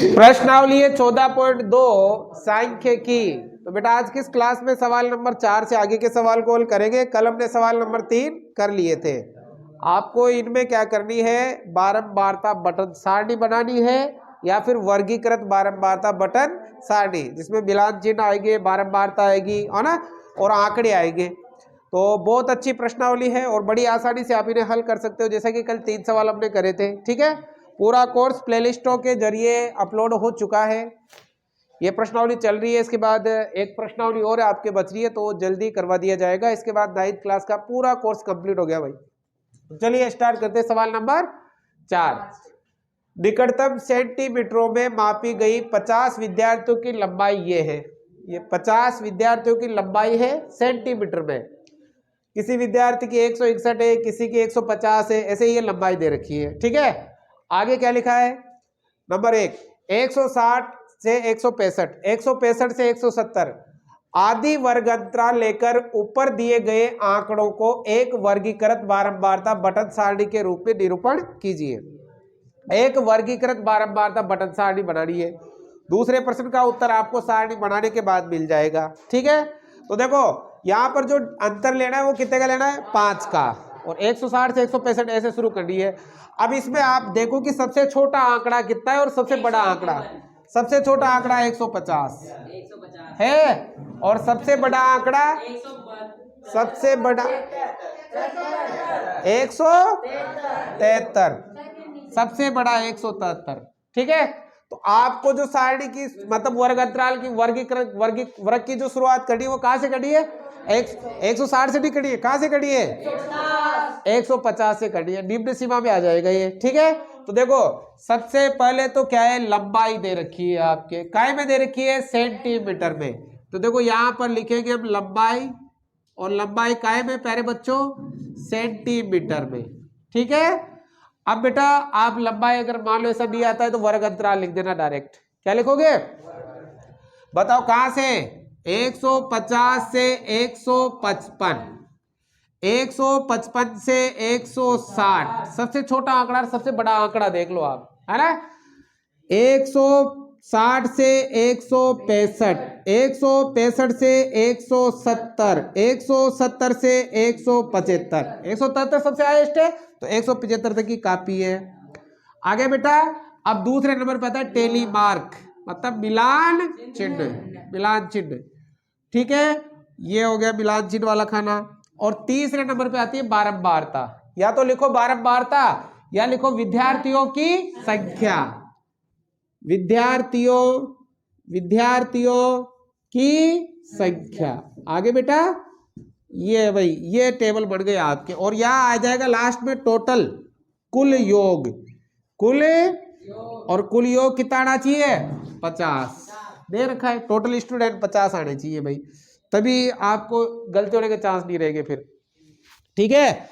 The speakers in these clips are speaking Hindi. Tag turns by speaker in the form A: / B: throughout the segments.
A: प्रश्नावली है 14.2 सांख्यिकी। तो बेटा आज किस क्लास में सवाल नंबर 4 से आगे के सवाल को हल करेंगे। कल हमने सवाल नंबर 3 कर लिए थे। आपको इनमें क्या करनी है, बारंबारता बटन सारणी बनानी है या फिर वर्गीकृत बारंबारता बटन सारणी, जिसमें मिलान चिन्ह आएंगे, बारंबारता आएगी, है ना, और आंकड़े आएंगे। तो बहुत अच्छी प्रश्नावली है और बड़ी आसानी से आप इन्हें हल कर सकते हो, जैसा कि कल 3 सवाल हमने करे थे। ठीक है, पूरा कोर्स प्लेलिस्टों के जरिए अपलोड हो चुका है। ये प्रश्नावली चल रही है, इसके बाद एक प्रश्नावली और आपके बच रही है, तो जल्दी करवा दिया जाएगा। इसके बाद 9th क्लास का पूरा कोर्स कंप्लीट हो गया भाई। चलिए स्टार्ट करते हैं। सवाल नंबर 4, निकटतम सेंटीमीटरों में मापी गई 50 विद्यार्थियों की लंबाई ये है। ये 50 विद्यार्थियों की लंबाई है सेंटीमीटर में। किसी विद्यार्थी की 161 है, किसी की 150 है, ऐसे ही ये लंबाई दे रखी है। ठीक है, आगे क्या लिखा है। नंबर 1, 160 से 165, 165 से 170 आदि वर्ग अंतराल लेकर ऊपर दिए गए आंकड़ों को एक वर्गीकृत बारंबारता बटन सारणी के रूप में निरूपण कीजिए। एक वर्गीकृत बारंबारता बटन सारणी बनानी है। दूसरे प्रश्न का उत्तर आपको सारणी बनाने के बाद मिल जाएगा। ठीक है, तो देखो यहां पर जो अंतर लेना है वो कितने का लेना है, 5 का, और 160 से 165 ऐसे शुरू करनी है। अब इसमें आप देखो कि सबसे छोटा आंकड़ा कितना है और सबसे बड़ा आंकड़ा। सबसे छोटा आंकड़ा 150 है और सबसे बड़ा आंकड़ा, सबसे बड़ा 173, सबसे बड़ा 173। ठीक है, तो आपको जो सारणी की मतलब वर्ग अंतराल की वर्ग की जो शुरुआत करी है वो कहां से करी है, 160 से भी करी है। कहां से करी है, 150 से करी है। निम्न सीमा में आ जाएगा ये। ठीक है, तो देखो सबसे पहले तो क्या है, लंबाई दे रखी है आपके, काय में दे रखी है, सेंटीमीटर में। तो देखो यहां पर लिखेंगे हम लंबाई, और लंबाई काय में प्यारे बच्चों, सेंटीमीटर में। ठीक है, अब बेटा आप लंबाई अगर मान लो ऐसा नहीं आता है तो वर्ग अंतराल लिख देना डायरेक्ट। क्या लिखोगे, बताओ कहां से, 150 से 155, 155 से 160, सबसे छोटा आंकड़ा सबसे बड़ा आंकड़ा देख लो आप, है ना। 160 से 165, 165 से 170, 170 से 175, 173 सबसे हाईएस्ट है, तो 175 तक की कापी है। आगे बेटा अब दूसरे नंबर पे आता है टेली मार्क, मतलब मिलान चिन्ह, मिलान चिन्ह। ठीक है, ये हो गया मिलान चिन्ह वाला खाना। और तीसरे नंबर पे आती है बारंबारता। या तो लिखो बारंबारता या लिखो विद्यार्थियों की संख्या, विद्यार्थियों की संख्या। आगे बेटा ये भाई ये टेबल बन गए आपके, और यहां आ जाएगा लास्ट में टोटल, कुल योग, और कुल योग कितना आना चाहिए, 50 दे रखा है। टोटल स्टूडेंट 50 आने चाहिए भाई, तभी आपको गलती होने के चांस नहीं रहेंगे फिर। ठीक है,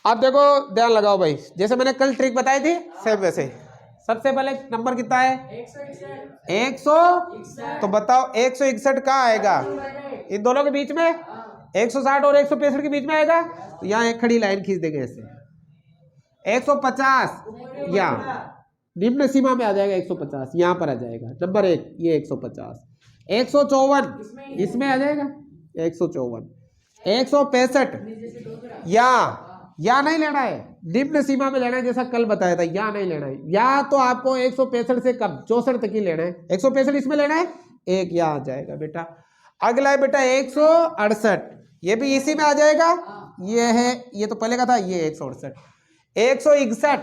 A: अब देखो ध्यान लगाओ भाई, जैसे मैंने कल ट्रिक बताई थी सेम वैसे। सबसे पहले नंबर कितना है, 100, तो बताओ 161 कहाँ आएगा, इन दोनों के बीच में, 160 और 165 के बीच में आएगा, तो यहाँ एक खड़ी लाइन खींच देंगे ऐसे। 150 या निम्न सीमा में आ जाएगा, 150 यहां पर आ जाएगा। नंबर 1 ये 150, 154 इसमें आ जाएगा, 154, 165 या नहीं लेना है, निम्न सीमा में लेना है, जैसा कल बताया था, या नहीं लेना है। या तो आपको 165 से कम 64 तक ही लेना है, 165 इसमें लेना है, एक यहाँ आ जाएगा बेटा। अगला है बेटा 168, ये भी इसी में आ जाएगा। ये है, ये तो पहले का था, ये 168, 161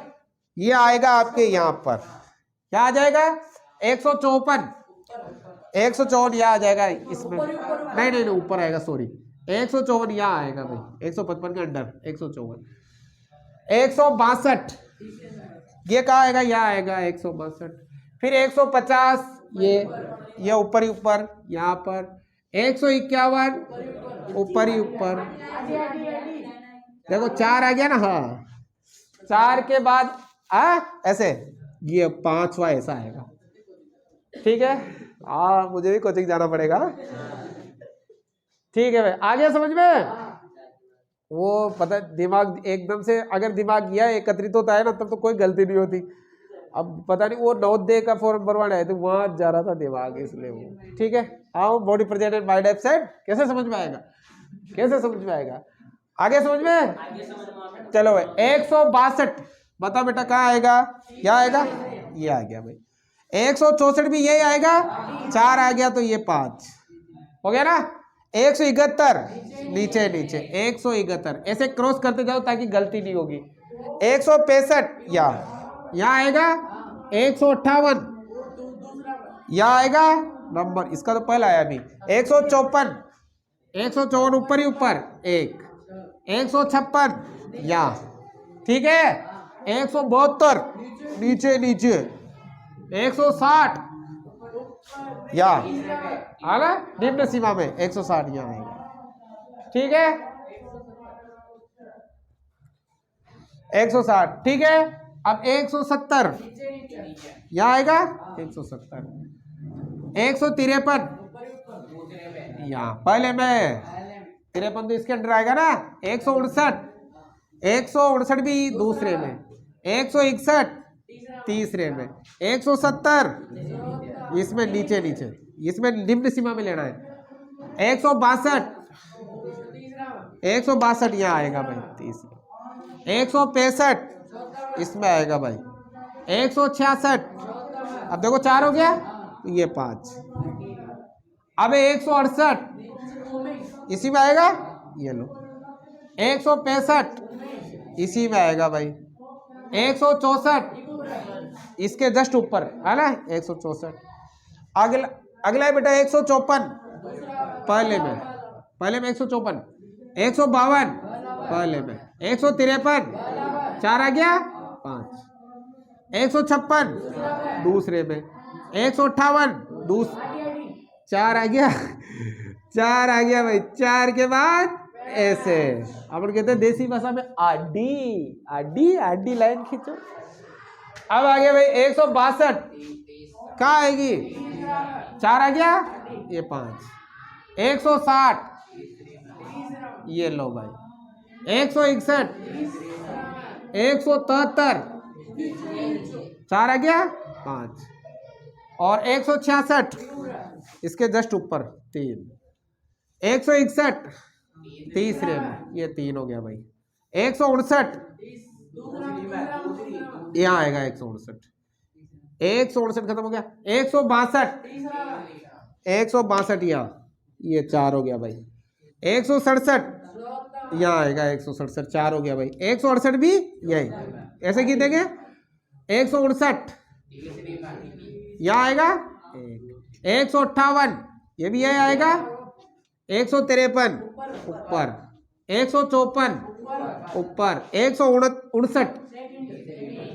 A: ये आएगा आपके यहां पर, क्या आ जाएगा, 154, 154 यहां आ जाएगा इसमें, नहीं ऊपर आएगा, सॉरी 154 यहां आएगा भाई, 155 के अंडर 154, 162 ये कहा आएगा, यहाँ आएगा 162, फिर 150 ये ऊपर ही ऊपर यहाँ पर, 151 ऊपर ही ऊपर, देखो 4 आ गया ना, हाँ 4 के बाद ऐसे ये 5वां ऐसा आएगा। ठीक है, मुझे भी कोचिंग जाना पड़ेगा। ठीक है भाई, आ गया समझ में। वो पता दिमाग एकदम से, अगर दिमाग यह एकत्रित होता है ना तब तो कोई गलती नहीं होती। अब पता नहीं वो नवोदय का फॉर्म भरवाना है तो वहां जा रहा था दिमाग इसलिए वो। ठीक है, आओ बॉडी प्रेजेंटेड बाय डेप साइड कैसे समझ में आएगा, कैसे समझ में आएगा, आगे समझ में। चलो भाई 162 बता बेटा कहाँ आएगा, क्या आएगा, ये आ गया भाई। 164 भी यही आएगा, 4 आ गया तो ये 5 हो गया ना। 171 नीचे नीचे 171 ऐसे क्रॉस करते जाओ ताकि गलती नहीं होगी। 165 यहाँ आएगा। 158 यहाँ आएगा नंबर, इसका तो पहला आया अभी। 154 ऊपर ही ऊपर एक। 156 यहाँ, ठीक है। 172 नीचे नीचे। 160 यहाँ आगा निम्न सीमा में 160 यहाँ आएगा, ठीक है। 160 ठीक है। अब 170 यहाँ आएगा 170। 153 यहाँ पहले में 53 तो इसके अंदर आएगा ना। 159 भी दूसरे में। 161 तीसरे में। 170 इसमें नीचे नीचे, इसमें निम्न सीमा में लेना है। 162 यहाँ आएगा भाई तीसरे। 165 इसमें आएगा भाई। 166 अब देखो 4 हो गया तो ये 5। अब 168 इसी में आएगा, ये लो। 165 इसी में आएगा भाई। 164 इसके जस्ट ऊपर है ना। 164 अगला है बेटा 154 पहले में 154। 152 पहले में। 153 4 आ गया 5। 156 दूसरे में। 158 4 आ गया 4 आ गया भाई। 4 के बाद ऐसे अपन कहते हैं देसी भाषा में आडी आडी आडी लाइन खींचो। अब आ गया भाई 162 कहाँ आएगी, 4 आ गया ये 5। 160 ये लो भाई। 161 173 4 आ गया 5। और 166 इसके जस्ट ऊपर 3। 161 तीसरे में, ये 3 हो गया भाई। 159 यहाँ आएगा 159। 159 खत्म हो गया। 162 यहाँ, ये 4 हो गया भाई। 167 यहाँ आएगा 167 4 हो गया भाई। 168 भी यही, ऐसे की देंगे। 159 यहाँ आएगा 158 ये भी यही आएगा। 153 ऊपर। 154 ऊपर। 159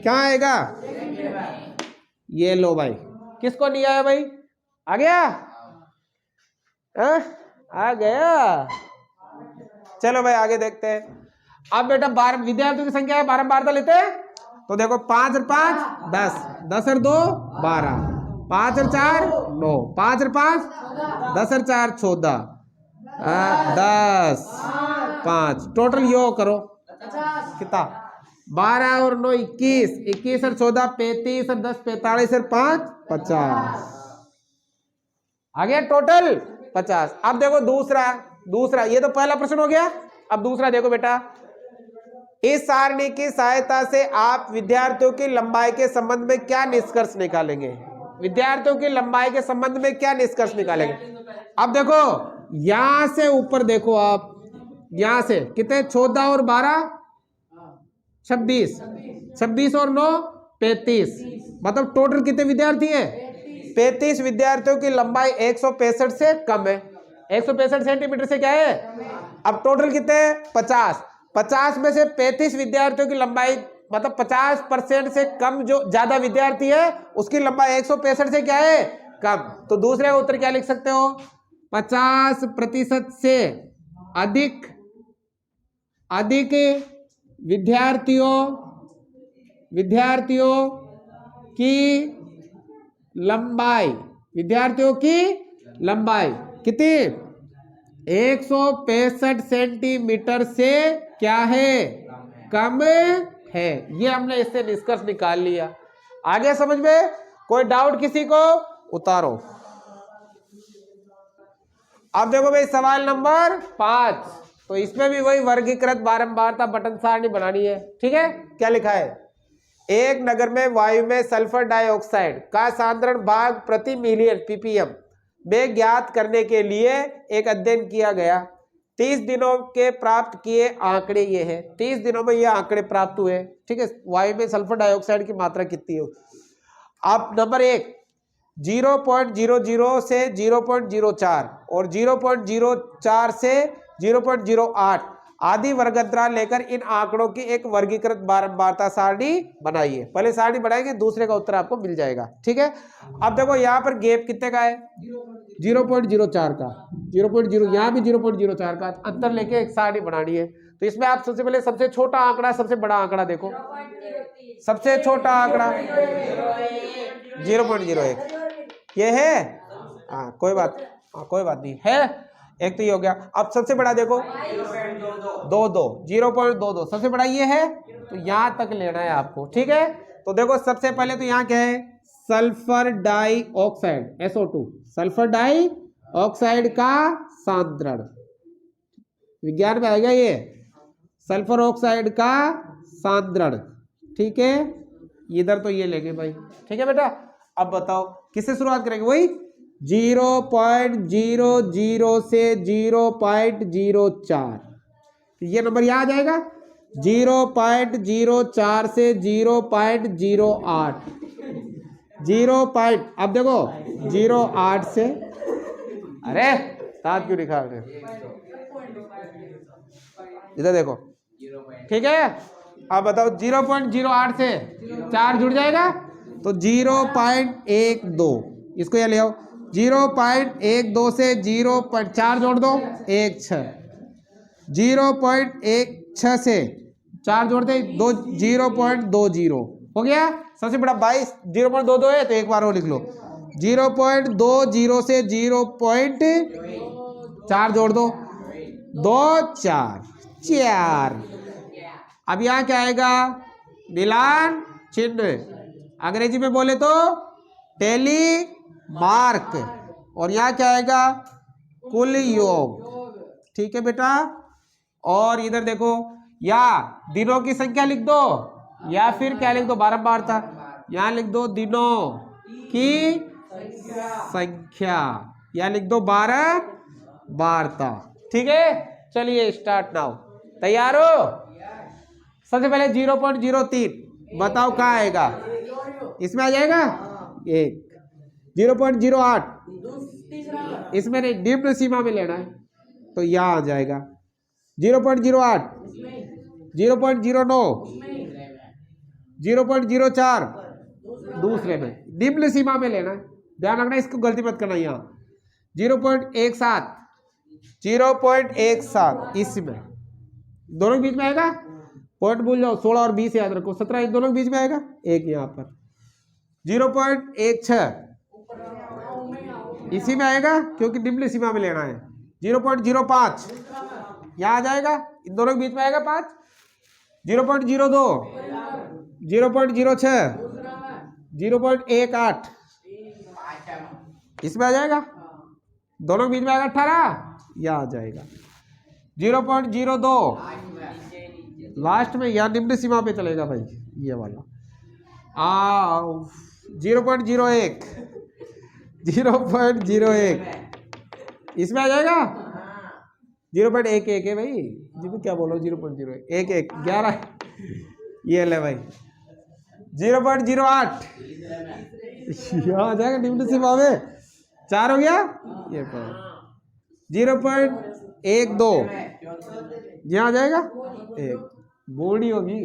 A: क्या आएगा, ये लो भाई। किसको नहीं आया भाई, आ गया आ गया। चलो भाई आगे देखते हैं। अब बेटा 12 विद्यार्थियों की संख्या है, बारंबारता लेते हैं तो देखो 5 और 5 10, 10 और 2 12, 5 और 4 9, 5 और 5 10 और 4 14, 10 5 टोटल यो करो कितना, 12 और 9 21, 21 और 14 35 और 10 45 और 5 50 आ गया टोटल 50। अब देखो दूसरा ये तो पहला प्रश्न हो गया। अब दूसरा देखो बेटा, इस सारणी की सहायता से आप विद्यार्थियों की लंबाई के संबंध में क्या निष्कर्ष निकालेंगे। विद्यार्थियों की लंबाई के संबंध में क्या निष्कर्ष निकालेंगे। अब देखो यहां से ऊपर देखो, आप यहां से कितने 14 और 12 26, 26 और 9 35, मतलब टोटल कितने विद्यार्थी है 35 विद्यार्थियों की लंबाई 165 से कम है। 165 सेंटीमीटर से क्या है। अब टोटल कितने 50 में से 35 विद्यार्थियों की लंबाई मतलब 50% से कम, जो ज्यादा विद्यार्थी है उसकी लंबाई 165 से क्या है कम। तो दूसरे का उत्तर क्या लिख सकते हो, 50% से अधिक विद्यार्थियों की लंबाई कितनी 165 सेंटीमीटर से क्या है कम है। ये हमने इससे निष्कर्ष निकाल लिया। आगे समझ में? कोई डाउट किसी को? उतारो। अब देखो भाई सवाल नंबर 5, तो इसमें भी वही वर्गीकृत बारंबारता बटन सारणी बनानी है। ठीक है, क्या लिखा है? एक नगर में वायु में सल्फर डाइऑक्साइड का सांद्रण भाग प्रति मिलियन ppm में ज्ञात करने के लिए एक अध्ययन किया गया। 30 दिनों के प्राप्त किए आंकड़े ये हैं। 30 दिनों में ये आंकड़े प्राप्त हुए। ठीक है, वायु में सल्फर डाइऑक्साइड की मात्रा कितनी है? आप नंबर 1 0.00 से 0.04 और 0.04 से 0.08 आदि वर्गद्रा लेकर इन आंकड़ों की एक वर्गीकृत बारंबारता सारणी बनाइए। पहले सारणी बनाएंगे, दूसरे का उत्तर आपको मिल जाएगा। ठीक है, अब देखो यहाँ पर गैप कितने का है? 0.04 का, 0.0, यहाँ भी 0.04 का अंतर लेके एक सारणी बनानी है। तो इसमें आप सबसे पहले सबसे छोटा आंकड़ा, सबसे बड़ा आंकड़ा देखो। सबसे छोटा आंकड़ा 0.01 ये है। हाँ कोई बात नहीं है, एक तो ये हो गया। अब सबसे बड़ा देखो 0.22 सबसे बड़ा ये है, तो यहां तक लेना है आपको। ठीक है, तो देखो सबसे पहले तो यहाँ क्या है? Sulphur dioxide SO2, sulphur dioxide का सांद्रण, विज्ञान में आएगा ये, सल्फर ऑक्साइड का सांद्रण। ठीक है, इधर तो ये लेंगे भाई। ठीक है बेटा, अब बताओ किससे शुरुआत करेंगे? वही 0.00 से 0.04, ये नंबर यहाँ आ जाएगा। 0.04 से 0.08, अब देखो 0.8 से, अरे साथ क्यों लिखा आपने? इधर देखो। ठीक है, अब बताओ 0.08 से 4 जुड़ जाएगा तो 0.12, इसको ये ले आओ। 0.12 से 0.4 जोड़ दो 1.6, 0.16 से 4 जोड़ते 0.20 हो गया। सबसे बड़ा 22 0.22 है, तो एक बार वो लिख लो। 0.20 से 0.4 जोड़ दो 2 4। अब यहाँ क्या आएगा? मिलान चिन्ह, अंग्रेजी में बोले तो टेली मार्क, और यहाँ क्या आएगा? कुल योग। ठीक है बेटा, और इधर देखो, या दिनों की संख्या लिख दो या फिर क्या लिख दो? बारंबारता। यहाँ लिख दो दिनों की संख्या, या लिख दो बारंबारता। ठीक है, चलिए स्टार्ट नाउ। तैयार हो? सबसे पहले 0.03 बताओ कहाँ आएगा? इसमें आ जाएगा 1। 0.08 इसमें नहीं, निम्न सीमा में लेना है, तो यहाँ आ जाएगा 0.08, 0.09, 0.04 दूसरे में, निम्न सीमा में लेना है। ध्यान रखना, इसको गलती मत करना। यहाँ 0.17, 0.17 इसमें दोनों के बीच में आएगा। पॉइंट भूल जाओ, 16 और 20 याद रखो, 17 इन दोनों के बीच में आएगा। एक यहाँ पर 0.16 इसी में आएगा, क्योंकि निम्न सीमा में लेना है। 0.05 यहाँ आ जाएगा, इन दोनों के बीच में आएगा 5। 0.02, 0.06, 0.18 इसमें आ जाएगा, दोनों के बीच में आएगा 18, यहाँ आ जाएगा। 0.02 लास्ट में, या निम्न सीमा पे चलेगा भाई ये वाला। 0.01, 0.01 इसमें आ जाएगा। 0.11 है भाई, जी क्या बोलो? 0.01 11 ये ले भाई। 0.08 यहाँ आ जाएगा निम्न सीमा में, 4 हो गया ये। 0.12 यहाँ आ जाएगा 1, बूढ़ी होगी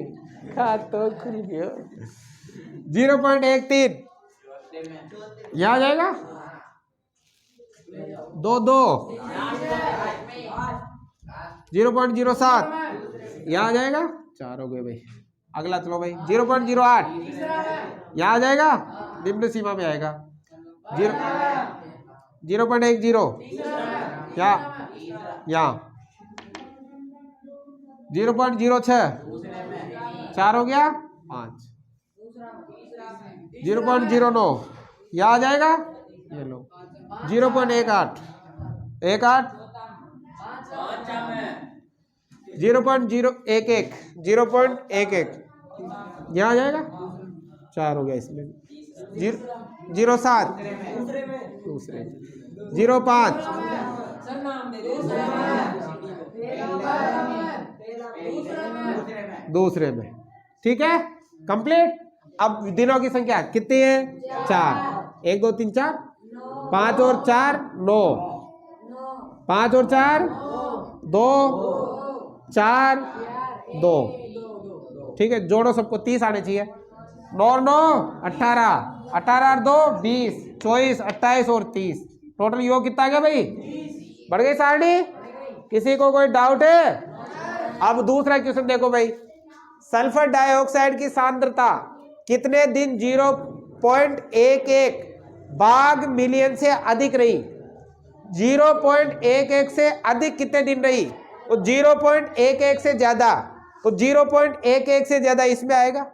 A: तो खुल गया। 0.13 यहाँ आ जाएगा 2 0.07 यहाँ आ जाएगा 4 हो गए भाई। अगला चलो भाई 0.08 यहाँ आ जाएगा, निम्न सीमा में आएगा। 0.10 यहाँ 0.06 4 हो गया 5। 0.09 यह आ जाएगा, ये लो 0.18 0.011 0.11 यहाँ आ जाएगा, 4 हो गया इसमें, 0.07 दूसरे 0.5 दूसरे में। ठीक है, कंप्लीट। अब दिनों की संख्या कितनी है? 4, 1 2 3 4, 5 और 4 9, 5 और 4 2, 4 2। ठीक है, जोड़ो सबको, 30 आने चाहिए। 9 9 18, 18 और 2 20, 24 28 और 30, टोटल योग कितना आ गया भाई? बढ़ गई सारणी? किसी को कोई डाउट है? अब दूसरा क्वेश्चन देखो भाई, सल्फर डाइऑक्साइड की सांद्रता कितने दिन 0.11 भाग मिलियन से अधिक रही? 0.11 से अधिक कितने दिन रही? तो 0.11 से ज्यादा, तो 0.11 से ज्यादा इसमें आएगा,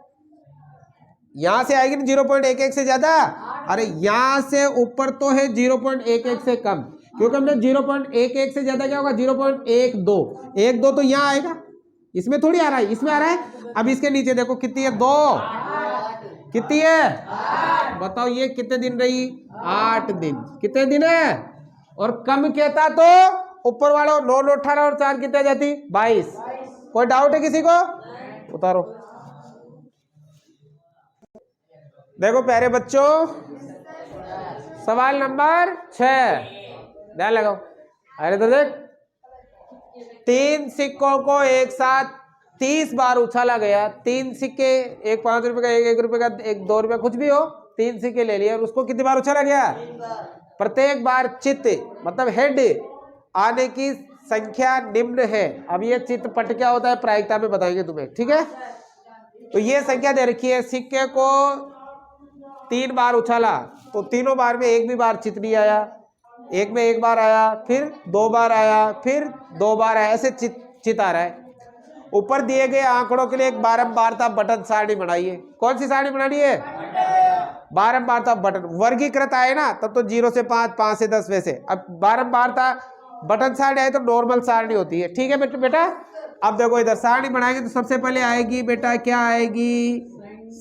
A: यहां से आएगी ना 0.11 से ज्यादा। अरे यहां से ऊपर तो है 0.11 से कम, क्योंकि हमने 0.11 से ज्यादा क्या होगा? 0.12, 1 2 तो यहां आएगा, इसमें थोड़ी आ रहा है, इसमें आ रहा है। अब इसके नीचे देखो कितनी है? 2, कितनी है बताओ? ये कितने दिन रही? 8 दिन। कितने दिन है? और कम कहता तो ऊपर वालों 9 9 18 और 4 कितने जाती? 22। कोई डाउट है किसी को? उतारो। देखो प्यारे बच्चों, सवाल नंबर 6, ध्यान लगाओ। अरे तो देख, 3 सिक्कों को एक साथ 30 बार उछाला गया। 3 सिक्के, एक 5 रुपए का, एक 1 रुपए का, एक 2 रुपए, कुछ भी हो, 3 सिक्के ले लिए और उसको कितनी बार उछाला गया? प्रत्येक बार चित्त मतलब हेड आने की संख्या निम्न है। अब ये चित्त पट क्या होता है प्रायिकता में बताएंगे तुम्हें, ठीक है? तो ये संख्या दे रखी है, सिक्के को 3 बार उछाला तो तीनों बार में एक भी बार चित्त नहीं आया, एक में 1 बार आया, फिर 2 बार आया, फिर 2 बार आया, ऐसे चित्त आ रहा है। ऊपर दिए गए आंकड़ों के लिए एक बारंबारता बटन सारणी बनाइए। कौन सी सारणी बनानी है? बारंबारता बटन। वर्गीकृत आए ना तब तो 0 से 5, 5 से 10 वैसे। अब बारंबारता बटन सारणी आए तो नॉर्मल सारणी होती है, ठीक है बेटा? अब देखो इधर सारणी बनाएंगे तो सबसे पहले आएगी बेटा, क्या आएगी?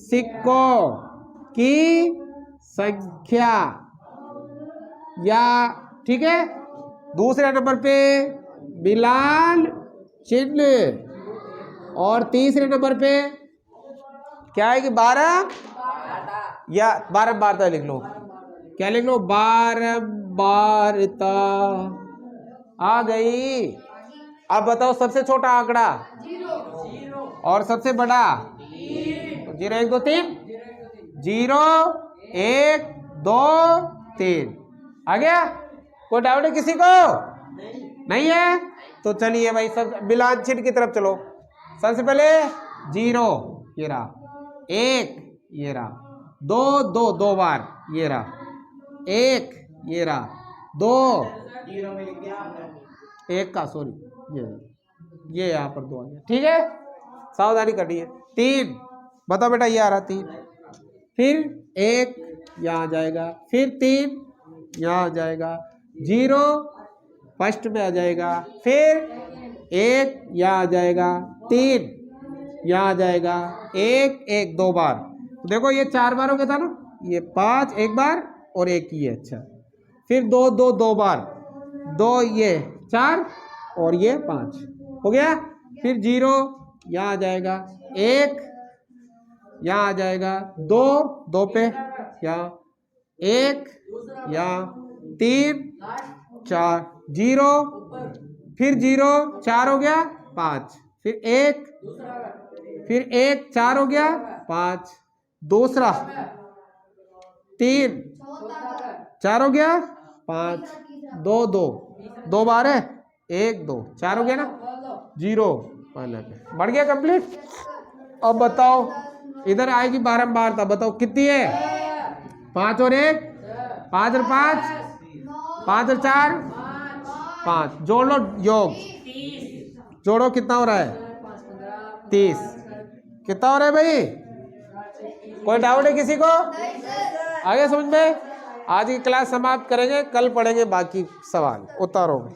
A: सिक्कों की संख्या, या ठीक है, दूसरे नंबर पे मिलान चिन्ह, और तीसरे नंबर पे क्या आएगी? 12 या बारंबारता लिख लो। क्या लिख लो? बारंबारता आ गई। अब बताओ सबसे छोटा आंकड़ा 0 और सबसे बड़ा 0 1 2 3, 0 1 2 3 आ गया। कोई डाउट है किसी को? नहीं है? तो चलिए भाई सब मिलान चिन्ह की तरफ चलो। सबसे पहले 0 ये रहा, 1 ये रहा, 2 2 2 बार ये रहा, 1 ये रहा, 2 1 का सॉरी ये यहाँ पर 2 आ गया, ठीक है? सावधानी करनी है। 3 बताओ बेटा, ये आ रहा 3, फिर 1 यहाँ आ जाएगा, फिर 3 यहाँ आ जाएगा, 0 फर्स्ट में आ जाएगा, फिर 1 यहाँ आ जाएगा, 3 यहाँ आ जाएगा, 1 1 2 बार। तो देखो ये 4 बार हो गया था ना, ये 5 1 बार और 1 ये, अच्छा, फिर 2 2 2 बार, 2 ये 4 और ये 5 हो गया। फिर 0 यहाँ आ जाएगा, 1 यहाँ आ जाएगा, 2 2 पे यहाँ, 1 यहाँ, 3 4 0, फिर 0 4 हो गया, 5 फिर 1, फिर 1 4 हो गया, 5 दूसरा, 3 4 हो गया, 5 2 2 2 बार है, 1 2 4 हो गया ना, 0 बढ़ गया कंप्लीट। अब बताओ इधर आएगी बारंबारता, बताओ कितनी है? 5 और 1 5 और 5 5 और 4 5, जोड़ लो योग, जोड़ो कितना हो रहा है? 30। कितना हो रहा है भाई? कोई डाउट है किसी को? आगे समझ में? आज की क्लास समाप्त करेंगे, कल पढ़ेंगे बाकी सवाल उत्तरों में।